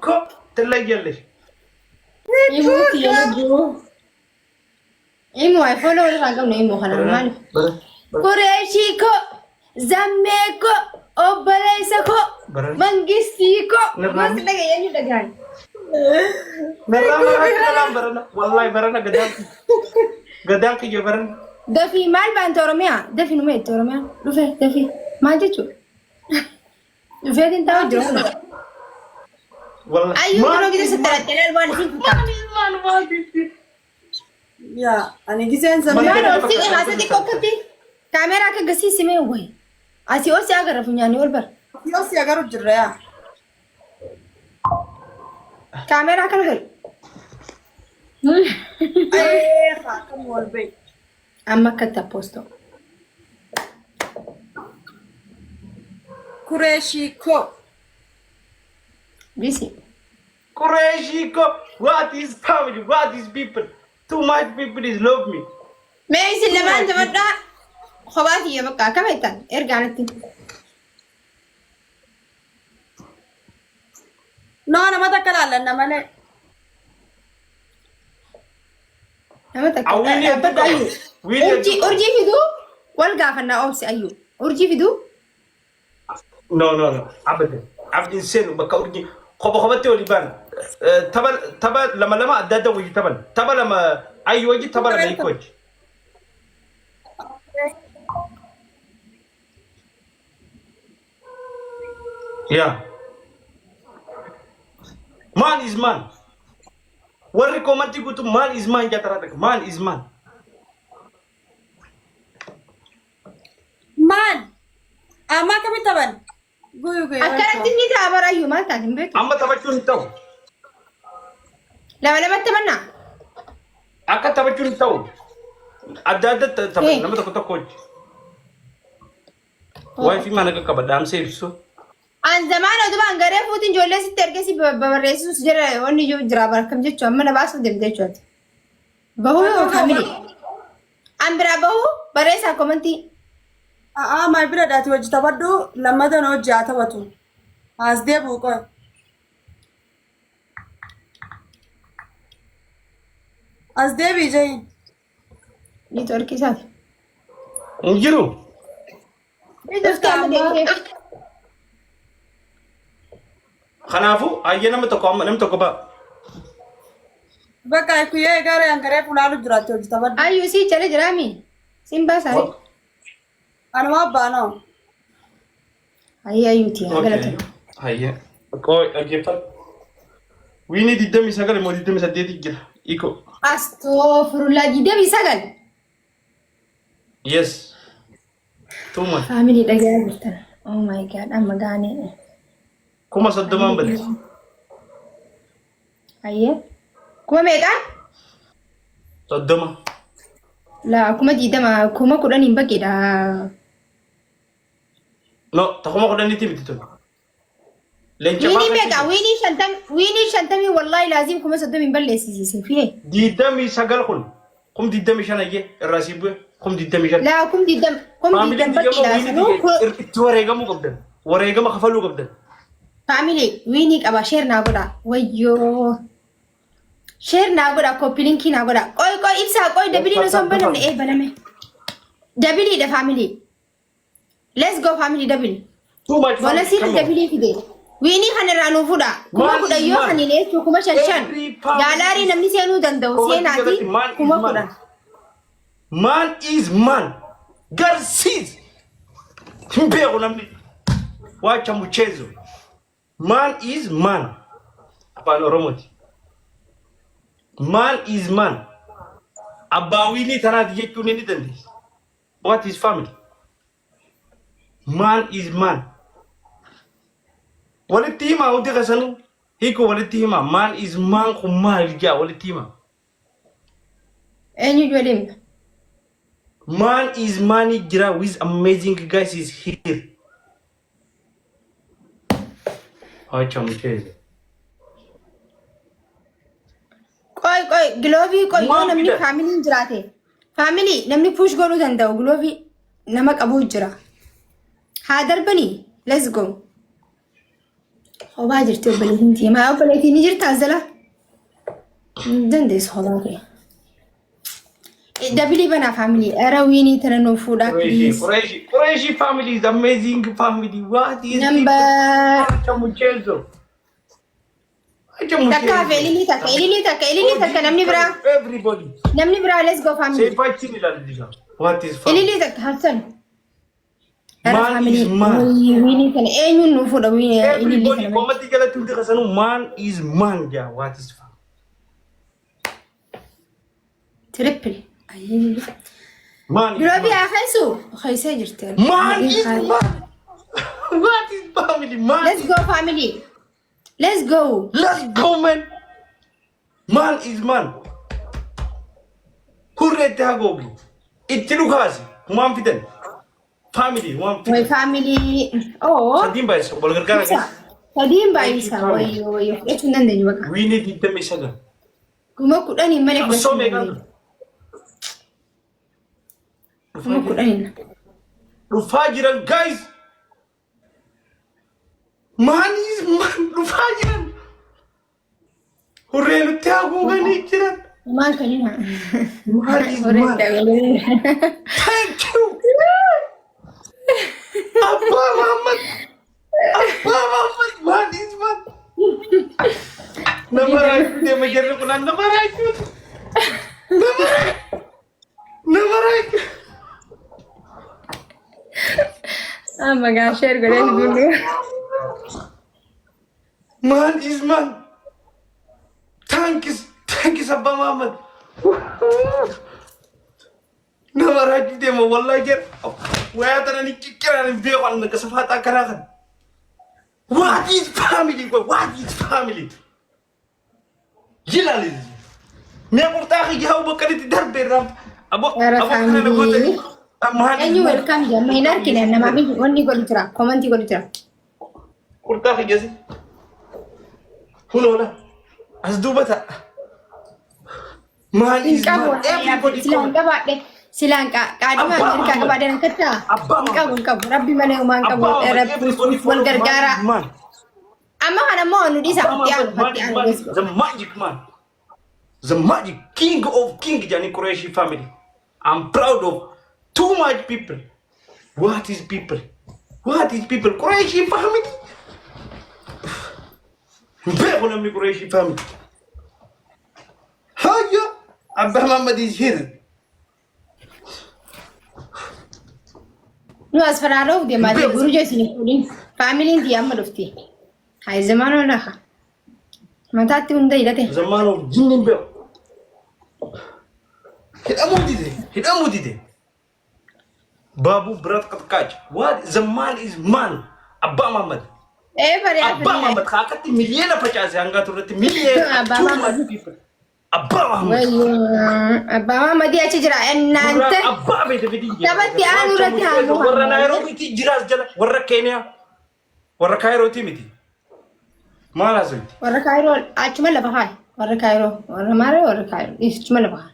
كو تلاقيلش يموت يلجو إيمو أيفولو ولا قبل إيمو خلاص مالي كوريشيكو زميكو أوبليسكو منجستيكو ما تلاقي يعني دقان برنا والله برنا قدامك جو برنا دفي مال بان تورميا دفي نميت تورميا لفه دفي ما تجو لفه انت وجهه والله ايوه لو كده سترت الوان فيك يا انا جيزين زمان ما لو سيدي حاسدي كوكتي كاميرا كغسي سمي وي اسي اوسي اغرفني يعني ولبر يوسي اغرب جريا كاميرا كنغل اي خاكم والبي اما كتا بوستو كوريشيكو بيسي كوريشيكو what is family what is people too much people is love me ما يسل لما انت مرة خواتي يا بقى كم يتن ارجع نتن نو انا ما ذكر لنا مالي لما تكلم بدو ايو ارجي فيدو والقى فنا اوبسي ايو ارجي فيدو no ابدا عبد انسان بقى ارجي خبطتي وليبان تبا لما ادادا وجي تبا لما اي وجي تبا لما يكوج يا man is man warri komanti gutu man is man jatarataka man is man مان اما كم تبن قوي اكلت اني تعبر ايو ما تعلم بيت amma tabachun taw لما تمنى akka tabachun taw adada taban nama takot wai fi mana ka kabadam sebso عن زمان ودبا انغري فوتين جولس تركسي ببريسوس جرا وني جو جرابر كم جچو من باس دم دچوت بهو فاميلي امبرا بهو بريسا كومنتي ما يبرا داتي وجه تبدو لما دنو جاتا وتو از دي بوكو از دي بيجي ني تركي سات ngiru khanafu ayya nama to ba بقى كويه غاري انغري فلانو جراتو وجه تبدو ايو سي چلے جرامي سيمبا ساري انا ما بانو اي ايو تي غلط ayya ko agifal wini didami sagale mo didami sadeti gira iko استغفر الله دي دبي سغل yes too much فاميلي دغاغتن او ماي جاد ام غاني kuma saddaman bal ايه كوما ميقا saddama لا كوما دي دما كوما كودن بقي دا no takuma ko daniti bitito lencha ويني ميقا ويني شنتمي والله لازم كوما صدمي بل سي فيه didami sagal kun kum didami shanaye rasibu kum didami shan لا كوم دي دم بقي دا سنو waregamu qabdan waregama khafalu qabdan فاميلي ويني ابا شير ناغودا ويو شير ناغودا كوبي لينكي ناغودا قوي ابسا قوي دبلي نو سمبل ايه بلمي دبلي ده فاميلي ليتس جو فاميلي دبلي too much ولا سير دبلي كده ويني خنرانو فودا كوما كودا يو خنيلي تو كوما شنشن جالاري نمني سينو دندو سيناتي كوما كودا man is man garsis mbego namni wacha mchezo man is man hapana romoti man is man abawini tanadi yetu nini dandi what is family man is man walitima udi kasanu hiko walitima man is man kumalja walitima اني جوليم man is money gira with amazing guys is here acha mchezo قوي جلوفي قوي نمني فاميلي جراتي فاميلي نمني بوش غورو دندو جلوفي نمك ابو جرا هادر بني ليتس جو خبا جرت بلدنتي ما بلدتي نجرت عزلة دندس خلاص دبلي بنا فاميلي أراويني ترى نوفودا بليز Quraishi family is amazing family. What is نمبر Chamuchezo? تكا فعلي تكا Everybody. نمني برا let's go Say family fighting ilal. What is إلي family? لي تك حسن أرا Man فاميلي is man. ويني ترى أي نوفودا ويني إلي لي Everybody. ترى Komati kala tulti kasanu. Man is man. Yeah. What is family? تريبل أي Man is برابي man. أخيسو خيسة جرت Man is man. What is family? Man. let's go family let's go Let's go, man. Man is man. Hurrete hagogi. Ittilu kasi. Man fitan. Family. Man وي fitan. فاميلي أوه Sadim ba iso? Bolgar ka إنسا na. سديم بايسا وي إيش من عندي بقى We need to tell me saga. كم كوداني ملك بس So mega. كم كوداني Rufajiran guys. Man is man. Rufajiran. Hurrelu te hagogi jiran. ما كلنا Man is man. Thank you. Abba Muhammad. Abba Muhammad. Man is man. Namarai dia menjadi kunan namarai. Namarai. Oh my gosh, share go let's go Man is man. Thank you Abba Muhammad. Namarai dia mau wallahi jar. Waya tanah ni kikira ni dia orang kesempatan kerakan. What is family? What is family? Gila ni. Ni aku tak kaya aku bakal didarbe ram. Abo Era kana na family. gota. Amahan. and you welcome ya mainar kina na mami wonni ko litra comment ko litra Kurta kaya si. Hulo na. Asdubata. Man is man. Everybody silang come. ka ba de silang ka kadima Abba, ka ba de nang kata Abba, ka rabbi mane man ka Abba, bo era everybody wal gargara man. amma hana mo anu disa Abba, ya man is man. The magic man. The magic king of king Jani Quraishi family. I'm proud of too much people. What is people? What is people? Quraishi family. Beho namni Quraishi family. Haja. Abba Muhammad is here. no asfararo de ma de guru je sini kulin family ndi amma dofti hay zamano la ha matati unda ilate Zaman of jinnin beho. Hidamu dide. Babu berat katkaj. What? The man is man. Abba Muhammad. bari Abba Muhammad kakati miliena pachasi anga turati miliena. Abba Too Muhammad. much people. Abba Muhammad. wayo abba ma dia ci jira enante Abba bete bete. Tabati anu rati anu. Warra Nairobi ti jiras jala. Warra Kenya. Warra Cairo ti miti. Mala zanti. warra Cairo achmala bahai warra Cairo warra mare warra Cairo ishmala bahai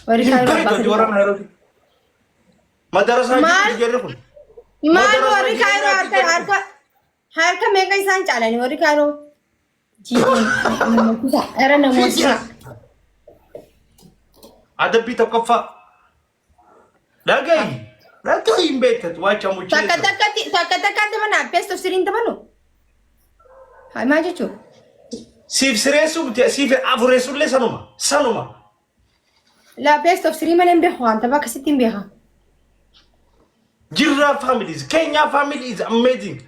warra Cairo Bari warra Nairobi. Madarasa Mal. ji jere kun. mal warra Cairo harka me kai san chalani warra Cairo ji kusa era na mosa Adabi takaffa. Lagay. Lagay imbetat wacha muchezo. taka mana best of sirin tamanu hai ma jechu Sif siresu sif avuresu le sanuma. la best of sirin manen be khwan tabaka sitin be ha Jirra families. Kenya family is amazing.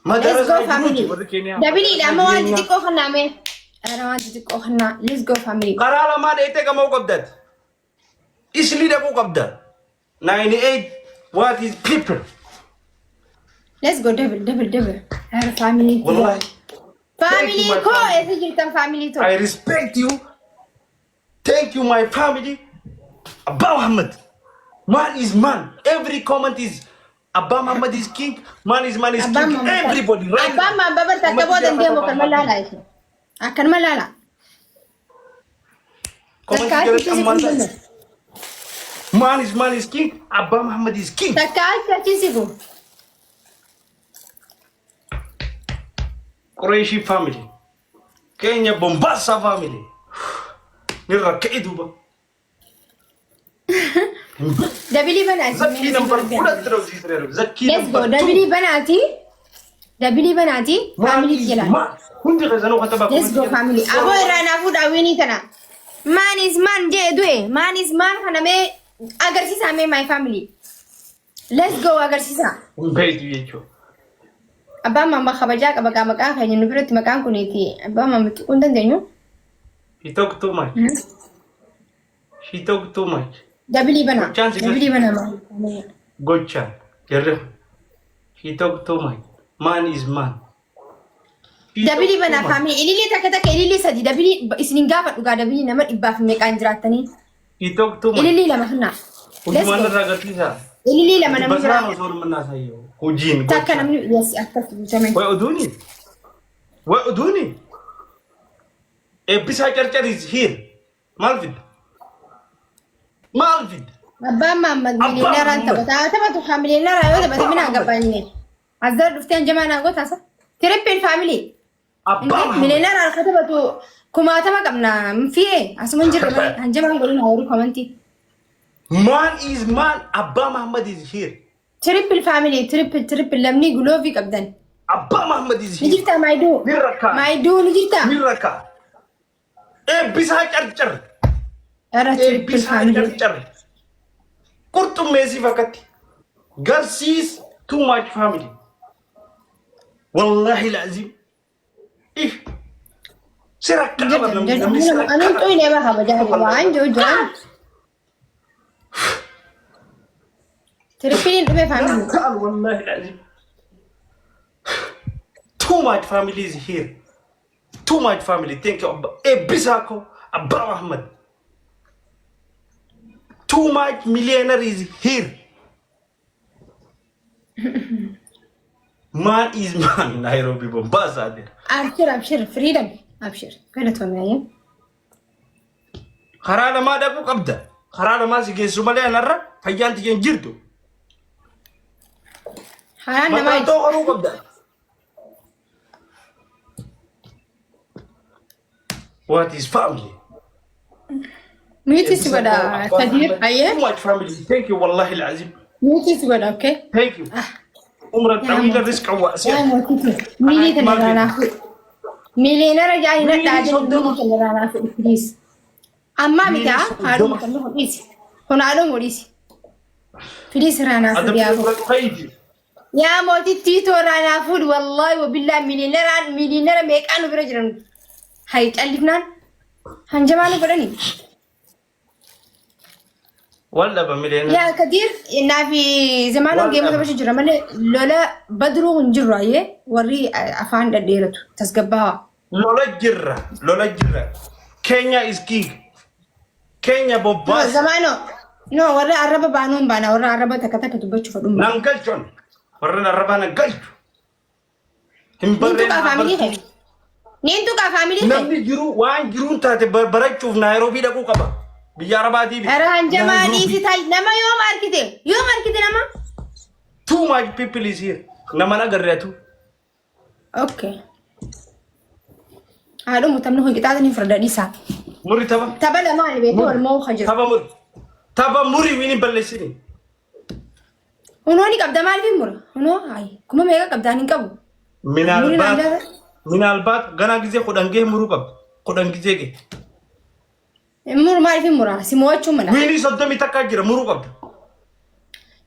let's go Madarasa family Djibouti, Kenya. dabili la mo wan tiko khana me era wan tiko khana let's go family Karala man ete kama ukabdat. Isli da ukabdat. 98. What is people? let's go double era family Wallahi. family Thank you, my ko family. ese jirtan family to I respect you. Thank you, my family. Abba Muhammad. Man is man. Every comment is Abba Muhammad is king. Man is abba king. mama Everybody, right? abba mama baba takabo dan dia mo kan malala ise akan malala Comment Takal is kisi Amanda. kundo Man is king. Abba Muhammad is king. takal kisi ko Quraishi family. Kenya Bombasa family. Nirrakee duba. Dabili banati. Zaki number full zero. Zaki Let's go. Dabili banati. Dabili banati. Family jela. Hundi khazano khataba. Let's go family. Abo irana food awini tana. Man is man je due. Man is man kana me agarsisa me my family. Let's go agarsisa. Baby yecho. Abba mama khabaja kabaga maka kanya nubirat makan kuniti. Abba mama kundan denyo. He talk too much. She talk too much. Dabili bana. Dabili bana ma. Gotcha. Kerre. He talk too much. Man is man. Dabili bana family. Ilili takata ilili sadi. Dabili isninga fa duga dabili nama ibba fi mekan jiratani. He talk too much. Ilili lama hna. Let's go. Ilili lama nama jira. Hujin. Taka namni yes akta jaman. Why uduni? A bisa churcher is here. Malvid. Abba mama millionaire anta bata tu millionaire ayo bata mina gabanni. Azar duftan jamana go tasa. Triple family. Abba millionaire al khataba tu kuma tama kamna mfie asmun jirba hanjama ngolina awru commenti. Man is man. Abba Muhammad is here. Triple family, triple lamni gulovi kabdan. Abba Muhammad is here. Nijirta maidu. Nijirta. Miraka. Bisa churcher. Era triple family. Kurtum mezi vakati. Girl sees too much family. Wallahi lazim. If Siraka. Anu tu ini apa kabar jalan jalan. Triple ini family. Wallahi lazim. Too much family is here. Too much family. Thank you. Bisako. Abba Muhammad. Too much millionaire is here. Man is man. Nairobi Mombasa there. Abshir. Freedom. Abshir. Kana tuamaya. Kharana ma daku qabda. Kharana ma sige Somalia narra. Fayyan tijen jirtu. Harana ma. Mata to karu qabda. What is family? Mutis wada Kadir. Aye. Too much family. Thank you. Wallahi al-azim. Mutis wada okay. Thank you. Umrah tawila rizqa wasi'a. Ya mutis. Mili tanarana. Millionaire jai na tajin dum tanarana please. Amma mita haru kan please. Honalo moris. Please rana ya. Ya moti tito rana food wallahi wa billahi millionaire make anu birajran. Height alifnan. Hanjamani godani. ولا بمليون يا كثير في زمان جيم باش نجرا مالي لولا بدرو نجرايه وري افان ديرتو تسقبها لولا جرة كينيا is king كينيا بوباس زمانو نو وري عربه بانون بانا وري عربه تكتك تبچ فدوم نانقلچون ورنا عربه نقلچ هم نينتو كا فاميلي نمني جرو وان جرو تات برچوف نيروبي دكو قبا بيارباتي ارهان جمالي سيتاي نما يوم اركيتي نما too much people is here نما نغريتو اوكي هادو متمنو هيتادني فردادي سا مري تبا لما ني بيتو المو خجر تبا مري ويني بلسيني هنوني قبدا مال في مر هنو هاي كما ميغا قبداني قبو من البات غنا غيزي خدانغي مرو قب خدانغيزيغي مر مال في مر سيموچو منا ويني صدمي تكاجر مرو قب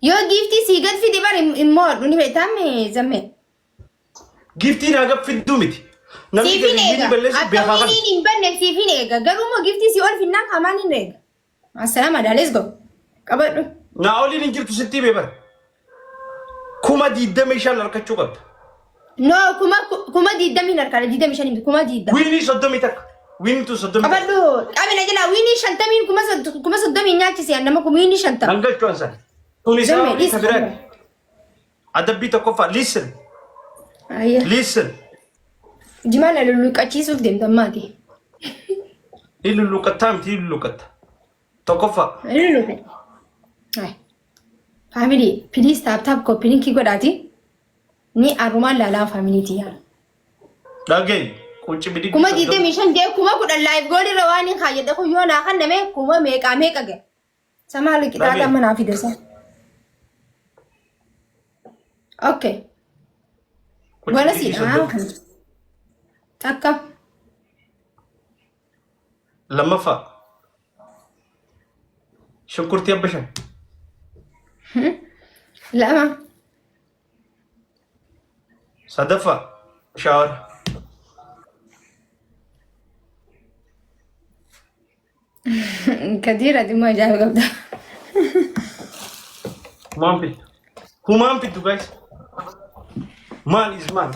يو جيفتي سيغت في دبر امور ني بيتام زمي جيفتي ناغا في دوميتي سيفي نيغا اتوني نبن سيفي نيغا غرومو جيفتي سي اول فينا كمان نيغا السلام عليكم ليتس جو قبل ناولي نجرتو ستي بيبر كوما دي دميشان نركچو قب نو كوما دي دمي نركال دي دميشان كوما دي دم ويني صدمي تك وين تو صدمي قبلو قبل نجلا ويني شنتمين كوما صدمي نياتي سي انما كوميني شنتم نانغلچو انسان توني ساوي كبيرك ادبي تكوفا listen ايه listen جمال لولوكاتشي سوف دم تماتي لولوكاتام تي لولوكات تكوفا لولوكات هاي فاميلي بليز تاب كوبي لينكي غداتي ni aruma lala family ti yar Lagi. Kunci bidik. Kuma dite mission de kuma ku dan live goli rawani khaye da ku yona kan da me kuma me ka ge. Sama lagi kita da mana fi da sa. Okay. Wala si Taka. Lama fa. Syukur tiap besar. Lama. Sadafa. Shower. كثيرة دي ما جاي قبل Mampit. Who mampit, guys? Man is man.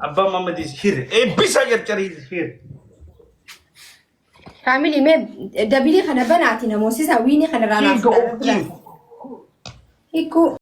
Abba Muhammad is here. A bisagar chari is here. family me dabili khana banati na mosisa wini khana rana King of king. Iku